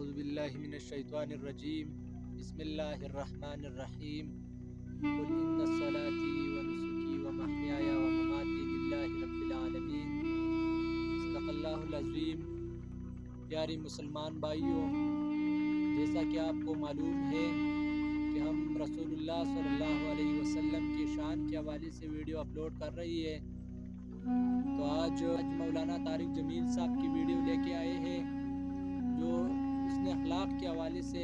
اعوذ باللہ من الشیطان الرجیم بسم اللہ الرحمن الرحیم قل ان صلاتي ونسکی ومحیای ومماتی للہ رب العالمین صدق اللہ العظیم۔ پیاری مسلمان بھائیوں، جیسا کہ آپ کو معلوم ہے کہ ہم رسول اللہ صلی اللہ علیہ وسلم کی شان کے حوالے سے ویڈیو اپلوڈ کر رہی ہے، تو آج مولانا طارق جمیل صاحب کی ویڈیو لے کے آئے ہیں جو اس نے اخلاق کے حوالے سے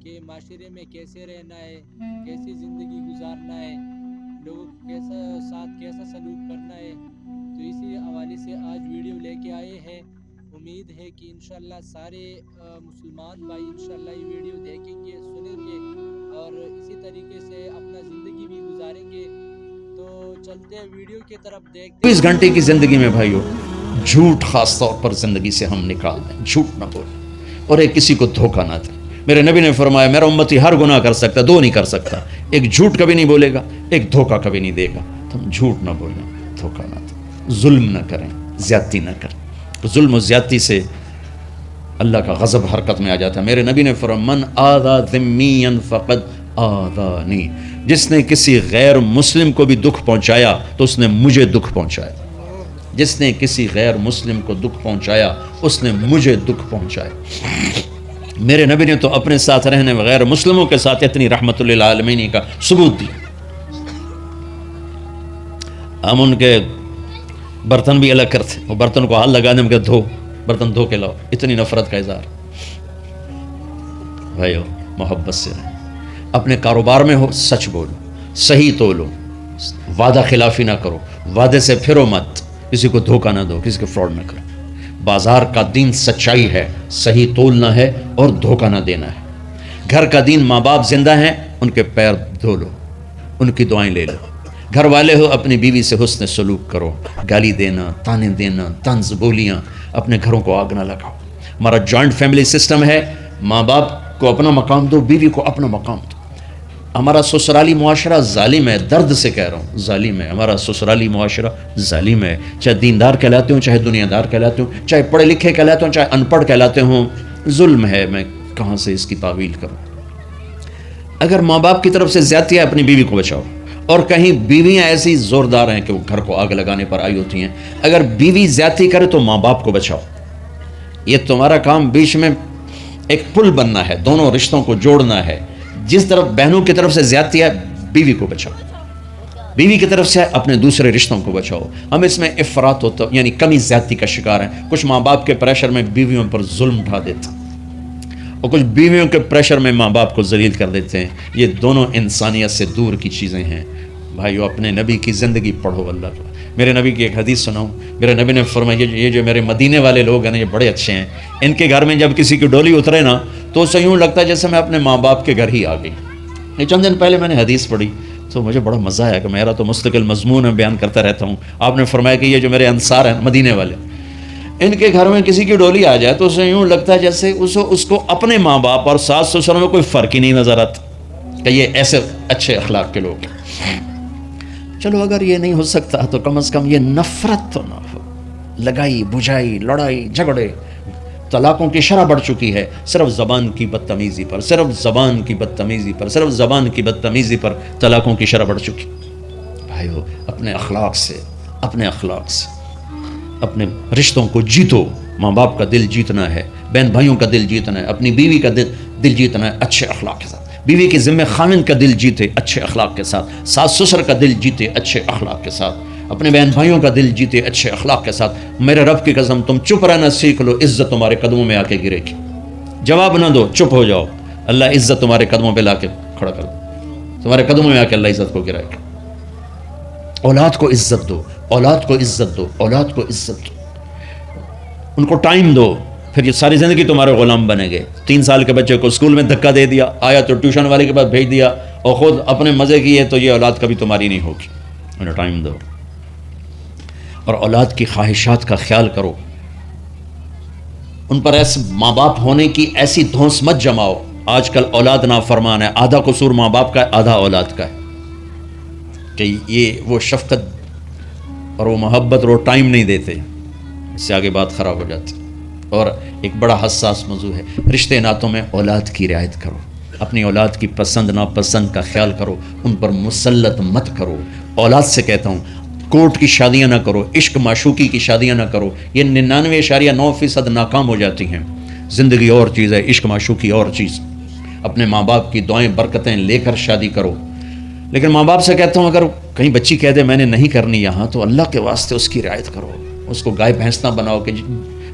کہ معاشرے میں کیسے رہنا ہے، کیسی زندگی گزارنا ہے، لوگوں کے ساتھ کیسا سلوک کرنا ہے، تو اسی حوالے سے آج ویڈیو لے کے آئے ہیں۔ امید ہے کہ انشاءاللہ سارے مسلمان بھائی انشاءاللہ یہ ویڈیو دیکھیں گے، سنیں گے اور اسی طریقے سے اپنا زندگی بھی گزاریں گے۔ تو چلتے ہیں ویڈیو کی طرف دیکھتے ہیں۔ 24 گھنٹے کی زندگی میں بھائیو جھوٹ خاص طور پر زندگی سے ہم نکال دیں، جھوٹ نہ بولیں اور ایک کسی کو دھوکہ نہ دیں۔ میرے نبی نے فرمایا میرا امتی ہر گناہ کر سکتا، دو نہیں کر سکتا، ایک جھوٹ کبھی نہیں بولے گا، ایک دھوکہ کبھی نہیں دے گا۔ تو ہم جھوٹ نہ بولیں، دھوکہ نہ دیں، ظلم نہ کریں، زیادتی نہ کریں۔ ظلم و زیادتی سے اللہ کا غضب حرکت میں آ جاتا ہے۔ میرے نبی نے فرمایا من آذا ذمیا فقد آذانی، جس نے کسی غیر مسلم کو بھی دکھ پہنچایا تو اس نے مجھے دکھ پہنچایا۔ جس نے کسی غیر مسلم کو دکھ پہنچایا اس نے مجھے دکھ پہنچایا۔ میرے نبی نے تو اپنے ساتھ رہنے غیر مسلموں کے ساتھ اتنی رحمت للعالمین کا ثبوت دیا۔ ہم ان کے برتن بھی الگ کرتے، وہ برتن کو ہاتھ لگانے میں کہ دھو، برتن دھو کے لاؤ، اتنی نفرت کا اظہار۔ بھائیو محبت سے رہیں، اپنے کاروبار میں ہو سچ بولو، صحیح تولو، وعدہ خلافی نہ کرو، وعدے سے پھرو مت، کسی کو دھوکہ نہ دو، کسی کو فراڈ نہ کرو۔ بازار کا دین سچائی ہے، صحیح تولنا ہے اور دھوکہ نہ دینا ہے۔ گھر کا دین ماں باپ زندہ ہیں، ان کے پیر دھو لو، ان کی دعائیں لے لو۔ گھر والے ہو اپنی بیوی سے حسن سلوک کرو، گالی دینا، تانے دینا، طنز بولیاں، اپنے گھروں کو آگ نہ لگاؤ۔ ہمارا جوائنٹ فیملی سسٹم ہے، ماں باپ کو اپنا مقام دو، بیوی کو اپنا مقام دو۔ ہمارا سسرالی معاشرہ ظالم ہے، درد سے کہہ رہا ہوں ظالم ہے، ہمارا سسرالی معاشرہ ظالم ہے، چاہے دیندار کہلاتے ہوں، چاہے دنیا دار کہلاتے ہوں، چاہے پڑھے لکھے کہلاتے ہوں، چاہے ان پڑھ کہلاتے ہوں، ظلم ہے۔ میں کہاں سے اس کی تعویل کروں؟ اگر ماں باپ کی طرف سے زیادتی ہے اپنی بیوی کو بچاؤ، اور کہیں بیویاں ایسی زوردار ہیں کہ وہ گھر کو آگ لگانے پر آئی ہوتی ہیں، اگر بیوی زیادتی کرے تو ماں باپ کو بچاؤ۔ یہ تمہارا کام بیچ میں ایک پل بننا ہے، دونوں رشتوں کو جوڑنا ہے۔ جس طرف بہنوں کی طرف سے زیادتی ہے بیوی کو بچاؤ، بیوی کی طرف سے اپنے دوسرے رشتوں کو بچاؤ۔ ہم اس میں افراط ہوتا یعنی کمی زیادتی کا شکار ہیں۔ کچھ ماں باپ کے پریشر میں بیویوں پر ظلم ڈھا دیتے ہیں، اور کچھ بیویوں کے پریشر میں ماں باپ کو ذلیل کر دیتے ہیں۔ یہ دونوں انسانیت سے دور کی چیزیں ہیں۔ بھائیو اپنے نبی کی زندگی پڑھو۔ اللہ کا میرے نبی کی ایک حدیث سناؤں، میرے نبی نے فرمایا یہ جو میرے مدینے والے لوگ ہیں نا، یہ بڑے اچھے ہیں، ان کے گھر میں جب کسی کی ڈولی اترے نا تو اسے یوں لگتا ہے جیسے میں اپنے ماں باپ کے گھر ہی آ گئی۔ یہ چند دن پہلے میں نے حدیث پڑھی تو مجھے بڑا مزہ آیا کہ میرا تو مستقل مضمون ہے، بیان کرتا رہتا ہوں۔ آپ نے فرمایا کہ یہ جو میرے انصار ہیں مدینے والے، ان کے گھر میں کسی کی ڈولی آ جائے تو اسے یوں لگتا ہے جیسے اس کو اپنے ماں باپ اور ساس سسر میں کوئی فرق ہی نہیں نظر آتا کہ یہ ایسے اچھے اخلاق کے لوگ ہیں۔ چلو اگر یہ نہیں ہو سکتا تو کم از کم یہ نفرت تو نہ ہو، لگائی بجھائی، لڑائی جھگڑے۔ طلاقوں کی شرح بڑھ چکی ہے صرف زبان کی بدتمیزی پر، صرف زبان کی بدتمیزی پر، صرف زبان کی بدتمیزی پر طلاقوں کی شرح بڑھ چکی۔ بھائیو اپنے اخلاق سے اپنے رشتوں کو جیتو۔ ماں باپ کا دل جیتنا ہے، بہن بھائیوں کا دل جیتنا ہے، اپنی بیوی کا دل جیتنا ہے اچھے اخلاق کے ساتھ۔ بیوی کے ذمہ خاوند کا دل جیتے اچھے اخلاق کے ساتھ، ساس سسر کا دل جیتے اچھے اخلاق کے ساتھ، اپنے بہن بھائیوں کا دل جیتے اچھے اخلاق کے ساتھ۔ میرے رب کی قسم تم چپ رہنا سیکھ لو، عزت تمہارے قدموں میں آ کے گرے گی۔ جواب نہ دو، چپ ہو جاؤ، اللہ عزت تمہارے قدموں پہ لا کے کھڑا کر دو، تمہارے قدموں میں آ کے اللہ عزت کو گرائے گا۔ اولاد کو عزت دو، اولاد کو عزت دو، اولاد کو عزت دو، ان کو ٹائم دو، پھر یہ ساری زندگی تمہارے غلام بنے گے۔ 3 سال کے بچے کو اسکول میں دھکا دے دیا، آیا تو ٹیوشن والے کے پاس بھیج دیا اور خود اپنے مزے کیے، تو یہ اولاد کبھی تمہاری نہیں ہوگی۔ انہیں ٹائم دو اور اولاد کی خواہشات کا خیال کرو۔ ان پر ایسے ماں باپ ہونے کی ایسی دھونس مت جماؤ۔ آج کل اولاد نافرمان ہے، آدھا قصور ماں باپ کا ہے، آدھا اولاد کا ہے، کہ یہ وہ شفقت اور وہ محبت اور وہ ٹائم نہیں دیتے، اس سے آگے بات خراب ہو جاتی۔ اور ایک بڑا حساس موضوع ہے، رشتے ناتوں میں اولاد کی رعایت کرو، اپنی اولاد کی پسند ناپسند کا خیال کرو، ان پر مسلط مت کرو۔ اولاد سے کہتا ہوں کورٹ کی شادیاں نہ کرو، عشق معشوقی کی شادیاں نہ کرو، یہ 99.9% ناکام ہو جاتی ہیں۔ زندگی اور چیز ہے، عشق معشوقی اور چیز۔ اپنے ماں باپ کی دعائیں برکتیں لے کر شادی کرو۔ لیکن ماں باپ سے کہتا ہوں اگر کہیں بچی کہہ دے میں نے نہیں کرنی یہاں، تو اللہ کے واسطے اس کی رعایت کرو، اس کو گائے بھینس نہ بناؤ کہ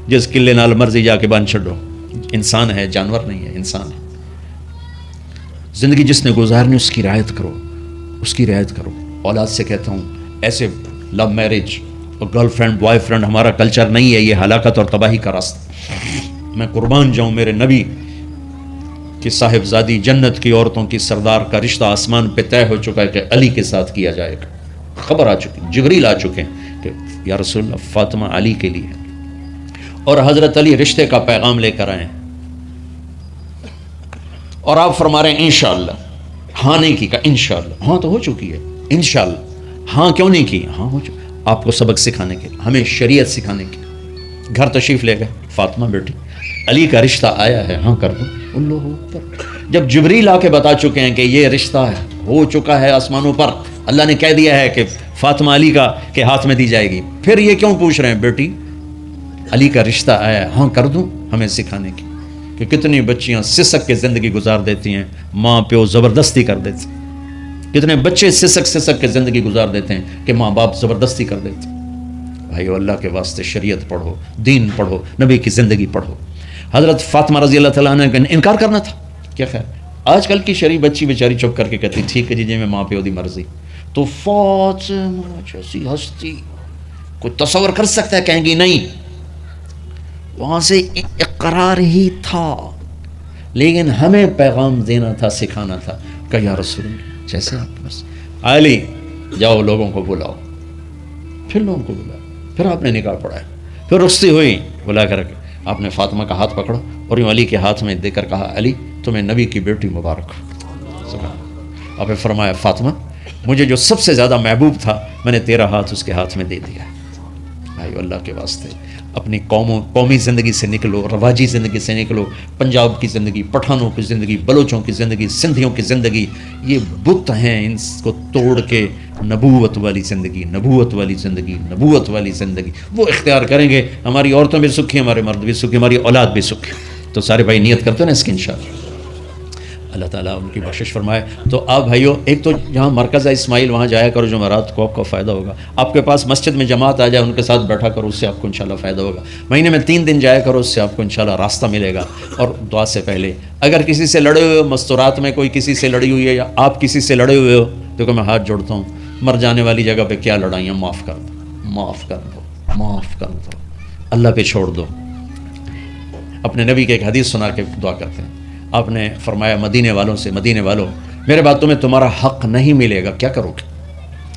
جس قلعے نال مرضی جا کے بن چھڈو۔ انسان ہے، جانور نہیں ہے، انسان ہے۔ زندگی جس نے گزارنی اس کی رعایت کرو، اس کی رعایت کرو۔ اولاد سے کہتا ہوں ایسے لو میرج اور گرل فرینڈ بوائے فرینڈ ہمارا کلچر نہیں ہے، یہ ہلاکت اور تباہی کا راستہ۔ میں قربان جاؤں میرے نبی کہ صاحبزادی جنت کی عورتوں کی سردار کا رشتہ آسمان پہ طے ہو چکا ہے کہ علی کے ساتھ کیا جائے گا۔ خبر آ چکی، جبریل آ چکے ہیں کہ یا رسول اللہ فاطمہ علی کے لیے، اور حضرت علی رشتے کا پیغام لے کر آئے ہیں، اور آپ فرما رہے ہیں انشاءاللہ۔ ہاں نہیں کی، کہا انشاءاللہ۔ ہاں تو ہو چکی ہے، انشاءاللہ۔ ہاں کیوں نہیں کی؟ ہاں ہو چکی۔ آپ کو سبق سکھانے کے، ہمیں شریعت سکھانے کے۔ گھر تشریف لے گئے، فاطمہ بیٹی علی کا رشتہ آیا ہے، ہاں کر دو۔ اللہ اکبر۔ جب جبریل آ کے بتا چکے ہیں کہ یہ رشتہ ہو چکا ہے آسمانوں پر، اللہ نے کہہ دیا ہے کہ فاطمہ علی کا کے ہاتھ میں دی جائے گی، پھر یہ کیوں پوچھ رہے ہیں بیٹی علی کا رشتہ آیا ہے، ہاں کر دوں؟ ہمیں سکھانے کی کہ کتنی بچیاں سسک کے زندگی گزار دیتی ہیں، ماں پیو زبردستی کر دیتے ہیں۔ کتنے بچے سسک کے زندگی گزار دیتے ہیں کہ ماں باپ زبردستی کر دیتے ہیں۔ بھائیو اللہ کے واسطے شریعت پڑھو، دین پڑھو، نبی کی زندگی پڑھو۔ حضرت فاطمہ رضی اللہ تعالیٰ عنہ کا انکار کرنا تھا، کیا خیر؟ آج کل کی شریع بچی بیچاری چپ کر کے کہتی ٹھیک ہے جی میں ماں پیو دی مرضی۔ تو فاطمہ جیسی ہستی کوئی تصور کر سکتا ہے؟ کہیں گی نہیں۔ وہاں سے اقرار ہی تھا، لیکن ہمیں پیغام دینا تھا، سکھانا تھا کہ یا رسول اللہ جیسے آپ بس علی جاؤ لوگوں کو بلاؤ، پھر لوگوں کو بلاؤ، پھر آپ نے نکاح پڑھایا، پھر رخصتی ہوئی، بلا کر کے آپ نے فاطمہ کا ہاتھ پکڑا اور یوں علی کے ہاتھ میں دے کر کہا علی تمہیں نبی کی بیٹی مبارک ہو۔ آپ نے فرمایا فاطمہ مجھے جو سب سے زیادہ محبوب تھا میں نے تیرا ہاتھ اس کے ہاتھ میں دے دیا۔ بھائی اللہ کے واسطے اپنی قومی زندگی سے نکلو، رواجی زندگی سے نکلو، پنجاب کی زندگی، پٹھانوں کی زندگی، بلوچوں کی زندگی، سندھیوں کی زندگی، یہ بت ہیں، ان کو توڑ کے نبوت والی زندگی، نبوت والی زندگی، نبوت والی زندگی وہ اختیار کریں گے، ہماری عورتیں بھی سکھی، ہمارے مرد بھی سکھی، ہماری اولاد بھی سکھی۔ تو سارے بھائی نیت کرتے ہیں نا اس کی انشاءاللہ، اللہ تعالیٰ ان کی بخشش فرمائے۔ تو آپ بھائیو ایک تو جہاں مرکز ہے اسماعیل وہاں جایا کرو، جمعرات کو آپ کو فائدہ ہوگا۔ آپ کے پاس مسجد میں جماعت آ جائے ان کے ساتھ بیٹھا کرو، اس سے آپ کو انشاءاللہ فائدہ ہوگا۔ مہینے میں 3 دن جایا کرو، اس سے آپ کو انشاءاللہ راستہ ملے گا۔ اور دعا سے پہلے اگر کسی سے لڑے ہوئے ہو، مستورات میں کوئی کسی سے لڑی ہوئی ہے یا آپ کسی سے لڑے ہوئے ہو، دیکھو میں ہاتھ جوڑتا ہوں، مر جانے والی جگہ پہ کیا لڑائیاں، معاف کر دو، معاف کر دو، معاف کر دو، اللہ پہ چھوڑ دو۔ اپنے نبی کے ایک حدیث سنا کے دعا کرتے ہیں۔ آپ نے فرمایا مدینے والوں سے، مدینے والوں میرے بعد تمہیں تمہارا حق نہیں ملے گا، کیا کرو گے؟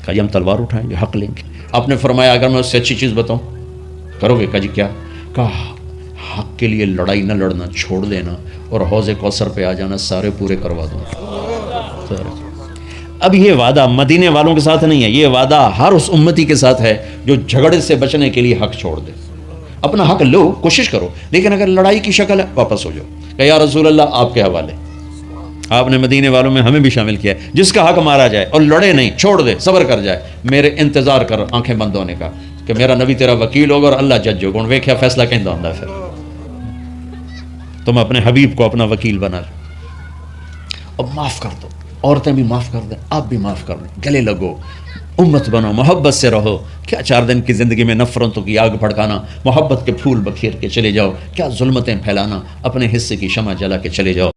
کہا جی ہم تلوار اٹھائیں گے، حق لیں گے۔ آپ نے فرمایا اگر میں اس سے اچھی چیز بتاؤں کرو گے؟ کہا جی کیا؟ کہا حق کے لیے لڑائی نہ لڑنا، چھوڑ دینا اور حوض کوثر پہ آ جانا، سارے پورے کروا دوں۔ اب یہ وعدہ مدینے والوں کے ساتھ نہیں ہے، یہ وعدہ ہر اس امتی کے ساتھ ہے جو جھگڑے سے بچنے کے لیے حق چھوڑ دے۔ اپنا حق لو، کوشش کرو، لیکن اگر لڑائی کی شکل ہے واپس ہو جاؤ کہ یا رسول اللہ آپ کے حوالے۔ آپ نے مدینے والوں میں ہمیں بھی شامل کیا ہے، جس کا حق مارا جائے اور لڑے نہیں، چھوڑ دے، صبر کر جائے، میرے انتظار کر آنکھیں بند ہونے کا کہ میرا نبی تیرا وکیل ہوگا اور اللہ جج ہوگا، ویکھیا فیصلہ کہندا ہوندا ہے۔ پھر تم اپنے حبیب کو اپنا وکیل بنا لو۔ اب معاف کر دو، عورتیں بھی معاف کر دیں، آپ بھی معاف کر دیں، گلے لگو، امت بنو، محبت سے رہو۔ کیا 4 دن کی زندگی میں نفرتوں کی آگ بھڑکانا، محبت کے پھول بکھیر کے چلے جاؤ، کیا ظلمتیں پھیلانا، اپنے حصے کی شمع جلا کے چلے جاؤ۔